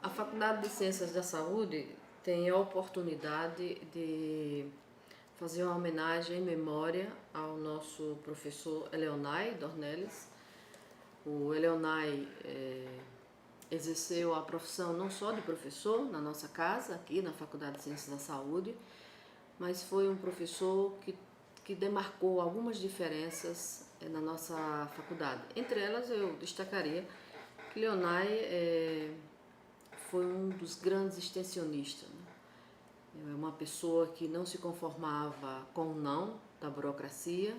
A Faculdade de Ciências da Saúde tem a oportunidade de fazer uma homenagem em memória ao nosso professor Eleonay Dornelles. O Eleonay exerceu a profissão não só de professor na nossa casa, aqui na Faculdade de Ciências da Saúde, mas foi um professor que demarcou algumas diferenças na nossa faculdade. Entre elas eu destacaria que Eleonay foi um dos grandes extensionistas, né? É uma pessoa que não se conformava com o não da burocracia,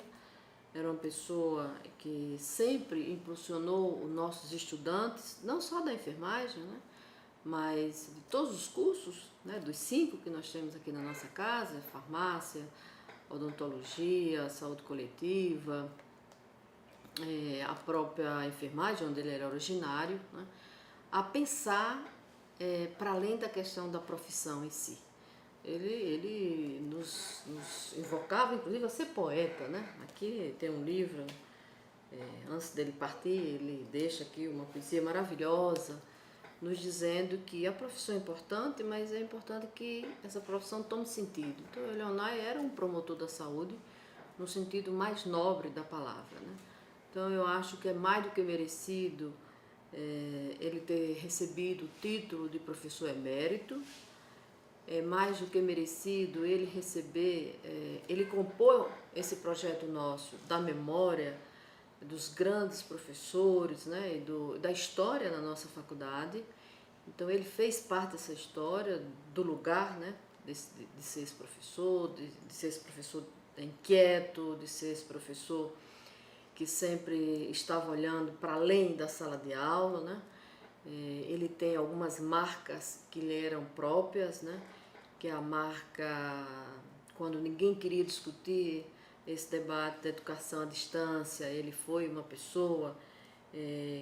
era uma pessoa que sempre impulsionou os nossos estudantes, não só da enfermagem, né? Mas de todos os cursos, né? Dos 5 que nós temos aqui na nossa casa, farmácia, odontologia, saúde coletiva, a própria enfermagem, onde ele era originário, né? A pensar para além da questão da profissão em si. Ele nos invocava, inclusive, a ser poeta, né? Aqui tem um livro, antes dele partir, ele deixa aqui uma poesia maravilhosa, nos dizendo que a profissão é importante, mas é importante que essa profissão tome sentido. Então, o Eleonay era um promotor da saúde no sentido mais nobre da palavra, né? Então, eu acho que é mais do que merecido ele ter recebido o título de professor emérito, é mais do que merecido ele receber, ele compôs esse projeto nosso da memória dos grandes professores, né, e da história da nossa faculdade. Então ele fez parte dessa história, do lugar, né, de ser esse professor, de ser esse professor inquieto, de ser esse professor que sempre estava olhando para além da sala de aula, né? Ele tem algumas marcas que lhe eram próprias, né? Que é a marca quando ninguém queria discutir esse debate da educação à distância, ele foi uma pessoa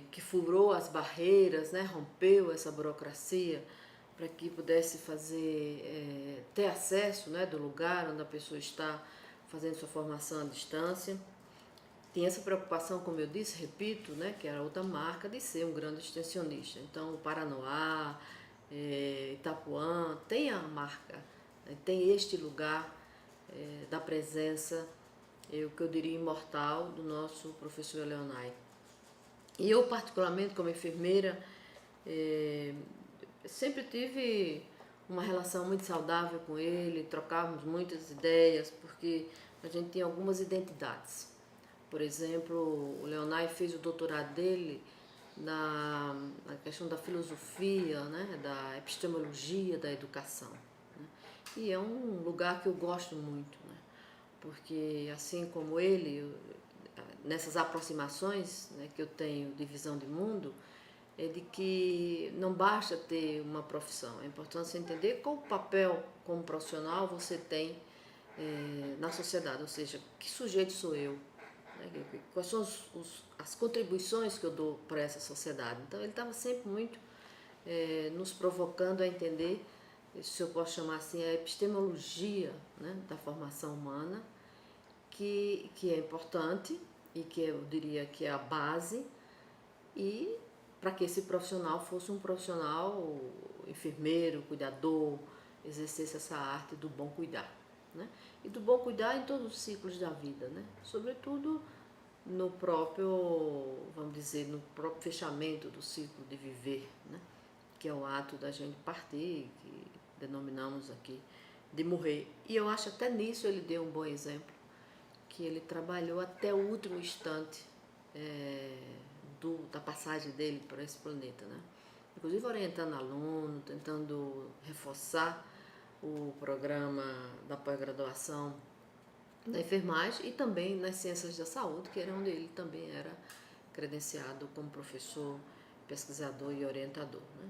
que furou as barreiras, né? Rompeu essa burocracia para que pudesse ter acesso, né? Do lugar onde a pessoa está fazendo sua formação à distância. Tem essa preocupação, como eu disse, repito, né, que era outra marca, de ser um grande extensionista. Então, o Paranoá, Itapuã, tem a marca, né, tem este lugar da presença, o que eu diria imortal, do nosso professor Eleonay. E eu, particularmente, como enfermeira, sempre tive uma relação muito saudável com ele, trocávamos muitas ideias, porque a gente tinha algumas identidades. Por exemplo, o Eleonay fez o doutorado dele na questão da filosofia, né, da epistemologia da educação, né? E é um lugar que eu gosto muito, né, porque assim como ele, nessas aproximações, né, que eu tenho de visão de mundo, é de que não basta ter uma profissão, é importante você entender qual papel como profissional você tem na sociedade, ou seja, que sujeito sou eu, quais são as contribuições que eu dou para essa sociedade. Então ele estava sempre muito nos provocando a entender, se eu posso chamar assim, a epistemologia, né, da formação humana, que é importante e que eu diria que é a base, e para que esse profissional fosse um profissional enfermeiro, cuidador, exercesse essa arte do bom cuidar, né? E do bom cuidar em todos os ciclos da vida, né? Sobretudo no próprio, vamos dizer, no próprio fechamento do ciclo de viver, né? Que é o ato da gente partir, que denominamos aqui de morrer. E eu acho até nisso ele deu um bom exemplo, que ele trabalhou até o último instante da passagem dele para esse planeta, né? Inclusive orientando aluno, tentando reforçar o programa da pós-graduação da enfermagem e também nas ciências da saúde, que era onde ele também era credenciado como professor, pesquisador e orientador, né?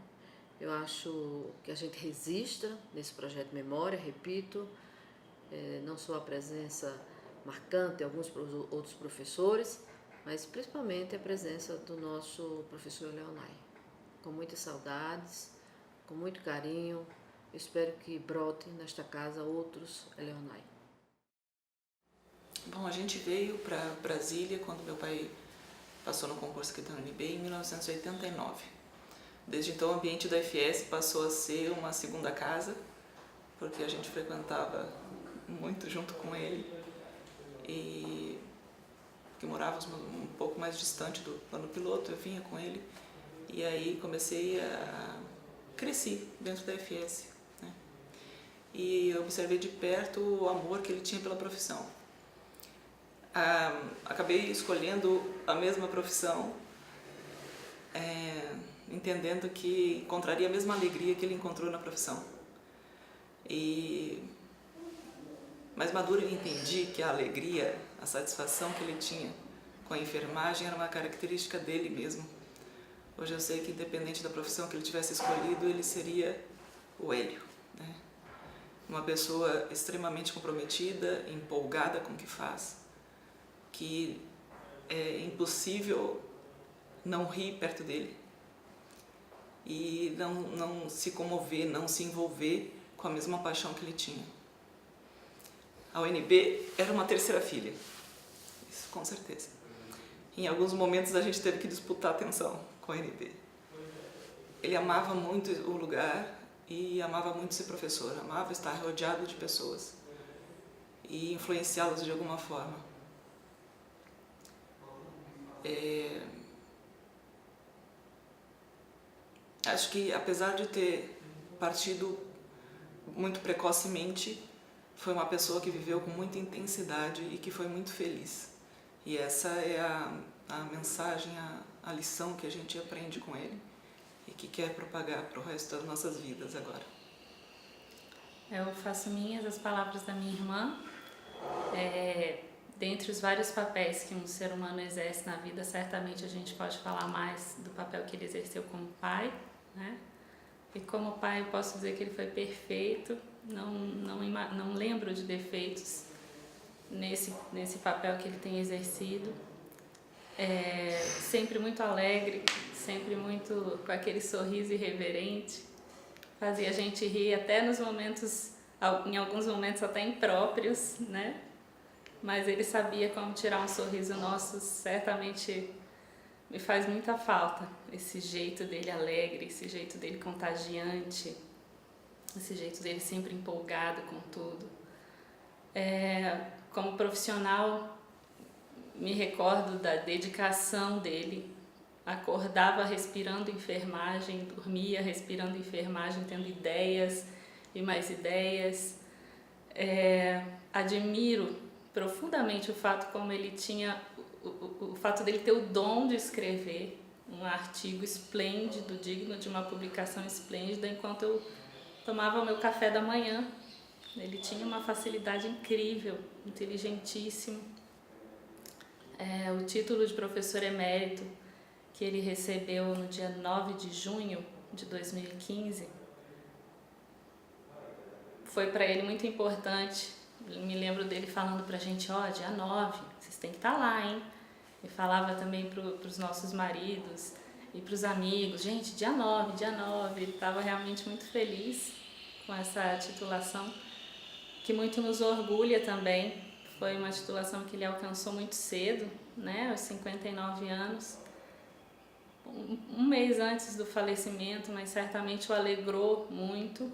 Eu acho que a gente resista nesse projeto de memória, repito, não só a presença marcante de alguns outros professores, mas principalmente a presença do nosso professor Eleonay. Com muitas saudades, com muito carinho, espero que brote nesta casa outros Eleonay. Bom, a gente veio para Brasília quando meu pai passou no concurso aqui da UNB em 1989. Desde então o ambiente da FS passou a ser uma segunda casa, porque a gente frequentava muito junto com ele, e que morávamos um pouco mais distante do plano piloto, eu vinha com ele, e aí cresci dentro da FS, né? E observei de perto o amor que ele tinha pela profissão. Acabei escolhendo a mesma profissão, entendendo que encontraria a mesma alegria que ele encontrou na profissão. E mais maduro eu entendi que a alegria, a satisfação que ele tinha com a enfermagem era uma característica dele mesmo. Hoje eu sei que independente da profissão que ele tivesse escolhido, ele seria o Hélio, né? Uma pessoa extremamente comprometida, empolgada com o que faz, que é impossível não rir perto dele e não se comover, não se envolver com a mesma paixão que ele tinha. A UNB era uma terceira filha, isso com certeza. Em alguns momentos a gente teve que disputar atenção com a UNB. Ele amava muito o lugar e amava muito ser professor, amava estar rodeado de pessoas e influenciá-las de alguma forma. Acho que apesar de ter partido muito precocemente, foi uma pessoa que viveu com muita intensidade e que foi muito feliz. E essa é a mensagem, a lição que a gente aprende com ele e que quer propagar para o resto das nossas vidas agora. Eu faço minhas as palavras da minha irmã. Dentre os vários papéis que um ser humano exerce na vida, certamente a gente pode falar mais do papel que ele exerceu como pai, né? E como pai eu posso dizer que ele foi perfeito, não lembro de defeitos nesse papel que ele tem exercido. Sempre muito alegre, sempre muito com aquele sorriso irreverente, fazia a gente rir até em alguns momentos até impróprios, né? Mas ele sabia como tirar um sorriso nosso, certamente me faz muita falta esse jeito dele alegre, esse jeito dele contagiante, esse jeito dele sempre empolgado com tudo. Como profissional, me recordo da dedicação dele. Acordava respirando enfermagem, dormia respirando enfermagem, tendo ideias e mais ideias. Admiro profundamente o fato como ele tinha, o fato dele ter o dom de escrever um artigo esplêndido, digno de uma publicação esplêndida, enquanto eu tomava o meu café da manhã. Ele tinha uma facilidade incrível, inteligentíssimo. O título de professor emérito que ele recebeu no dia 9 de junho de 2015 foi para ele muito importante. Eu me lembro dele falando pra gente, dia 9, vocês têm que estar lá, hein? E falava também pros nossos maridos e pros amigos, gente, dia 9, ele estava realmente muito feliz com essa titulação, que muito nos orgulha também. Foi uma titulação que ele alcançou muito cedo, né, aos 59 anos, um mês antes do falecimento, mas certamente o alegrou muito.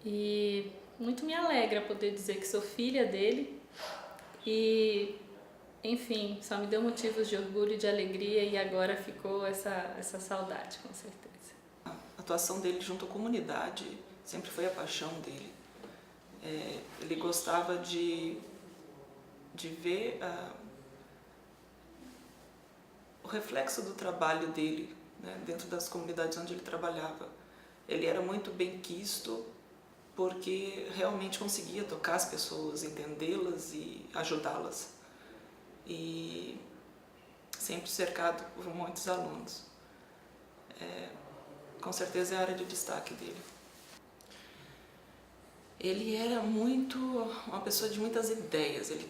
E muito me alegra poder dizer que sou filha dele e, enfim, só me deu motivos de orgulho e de alegria, e agora ficou essa saudade, com certeza. A atuação dele junto à comunidade sempre foi a paixão dele. Ele gostava de ver o reflexo do trabalho dele, né, dentro das comunidades onde ele trabalhava. Ele era muito bem quisto porque realmente conseguia tocar as pessoas, entendê-las e ajudá-las. E sempre cercado por muitos alunos. Com certeza é a área de destaque dele. Ele era uma pessoa de muitas ideias, ele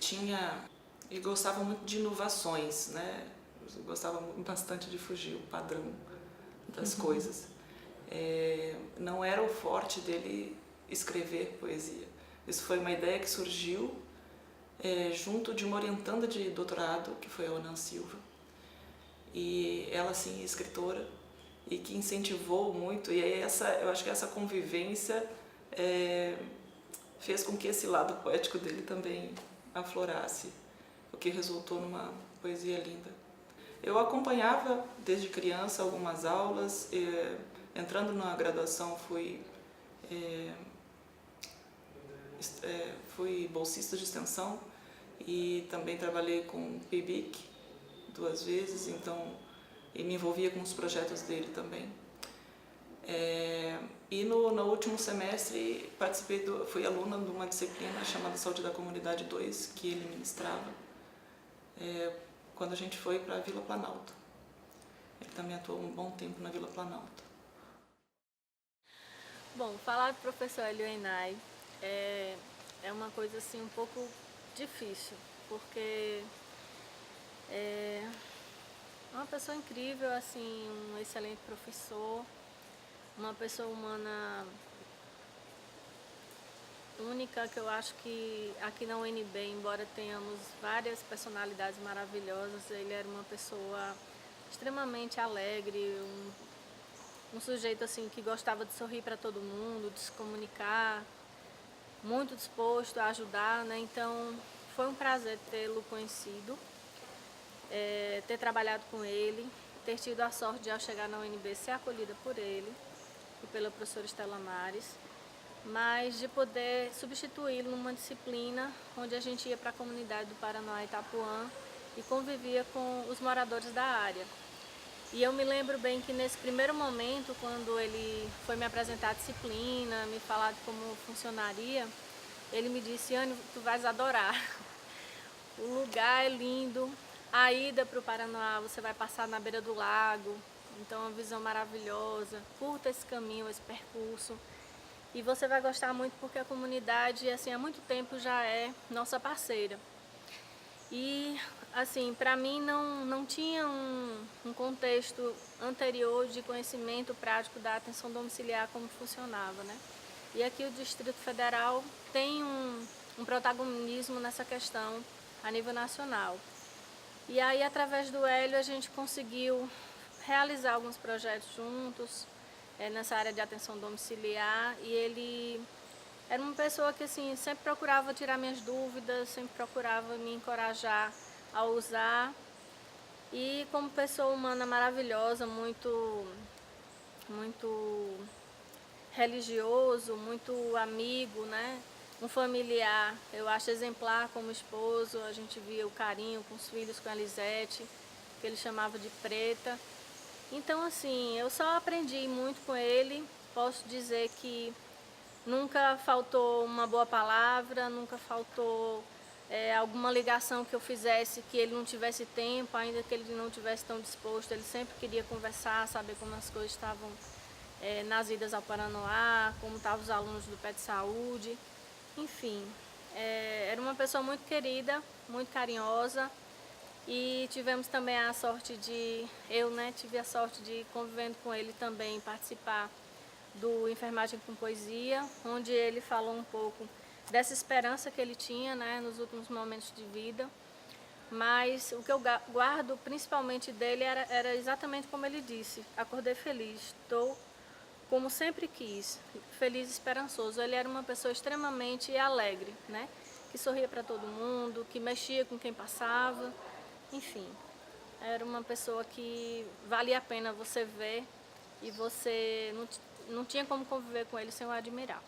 gostava muito de inovações, né? Gostava bastante de fugir o padrão das coisas. Não era o forte dele escrever poesia. Isso foi uma ideia que surgiu junto de uma orientanda de doutorado, que foi a Onan Silva. E ela, sim, é escritora, e que incentivou muito, e aí eu acho que essa convivência fez com que esse lado poético dele também aflorasse, o que resultou numa poesia linda. Eu acompanhava desde criança algumas aulas, entrando na graduação fui bolsista de extensão e também trabalhei com PIBIC 2 vezes, então, e me envolvia com os projetos dele também. E no último semestre fui aluna de uma disciplina chamada Saúde da Comunidade 2, que ele ministrava, quando a gente foi para a Vila Planalto. Ele também atuou um bom tempo na Vila Planalto. Bom, falar do professor Hélio Enay é uma coisa assim um pouco difícil, porque é uma pessoa incrível, assim, um excelente professor, uma pessoa humana única, que eu acho que aqui na UNB, embora tenhamos várias personalidades maravilhosas, ele era uma pessoa extremamente alegre, um sujeito assim que gostava de sorrir para todo mundo, de se comunicar, muito disposto a ajudar, né? Então foi um prazer tê-lo conhecido, ter trabalhado com ele, ter tido a sorte de, ao chegar na UNB, ser acolhida por ele e pela professora Estela Mares, mas de poder substituí-lo numa disciplina onde a gente ia para a comunidade do Paranoá, Itapuã, e convivia com os moradores da área. E eu me lembro bem que nesse primeiro momento, quando ele foi me apresentar a disciplina, me falar de como funcionaria, ele me disse: Anne, tu vais adorar. O lugar é lindo, a ida para o Paranoá, você vai passar na beira do lago, então uma visão maravilhosa, curta esse caminho, esse percurso. E você vai gostar muito porque a comunidade, assim, há muito tempo já é nossa parceira. E, assim, para mim não tinha um contexto anterior de conhecimento prático da atenção domiciliar, como funcionava, né? E aqui o Distrito Federal tem um protagonismo nessa questão a nível nacional. E aí, através do Hélio, a gente conseguiu realizar alguns projetos juntos, nessa área de atenção domiciliar, e ele era uma pessoa que assim, sempre procurava tirar minhas dúvidas, sempre procurava me encorajar a usar, e como pessoa humana maravilhosa, muito religioso, muito amigo, né? Um familiar, eu acho exemplar como esposo, a gente via o carinho com os filhos, com a Elisete, que ele chamava de Preta. Então, assim, eu só aprendi muito com ele. Posso dizer que nunca faltou uma boa palavra, nunca faltou alguma ligação que eu fizesse que ele não tivesse tempo, ainda que ele não tivesse tão disposto. Ele sempre queria conversar, saber como as coisas estavam nas idas ao Paranoá, como estavam os alunos do PET Saúde. Enfim, era uma pessoa muito querida, muito carinhosa. E tivemos também a sorte tive a sorte de, convivendo com ele também, participar do Enfermagem com Poesia, onde ele falou um pouco dessa esperança que ele tinha, né, nos últimos momentos de vida. Mas o que eu guardo principalmente dele era exatamente como ele disse: acordei feliz, estou como sempre quis, feliz e esperançoso. Ele era uma pessoa extremamente alegre, né, que sorria para todo mundo, que mexia com quem passava. Enfim, era uma pessoa que valia a pena você ver, e você não tinha como conviver com ele sem o admirar.